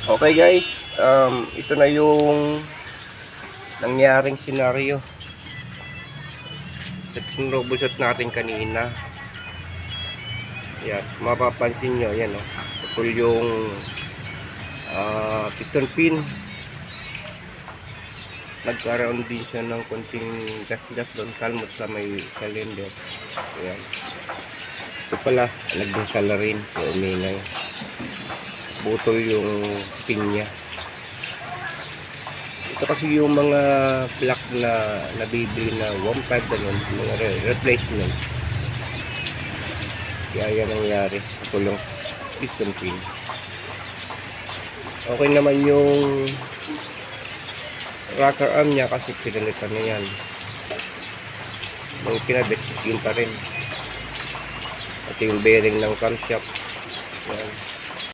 Okay guys, ito na yung nangyaring senaryo sa tinrobusot natin kanina. Yan, mapapansin nyo, yan o, putol yung piston pin. Nagkaroon din siya ng konting gas-gas doon, kalmot sa may cylinder. Yan, ito pala, nagdasala rin, so umingay, butol yung pin niya. Ito kasi yung mga block na nabibili na 1.5 ganun, mga replacement. Kaya yan nangyari sa tulong piston pin. Okay naman yung rocker arm niya kasi pinalitan na yan. Nung kinabit, yun pa rin. At yung bearing ng camshaft. Yan.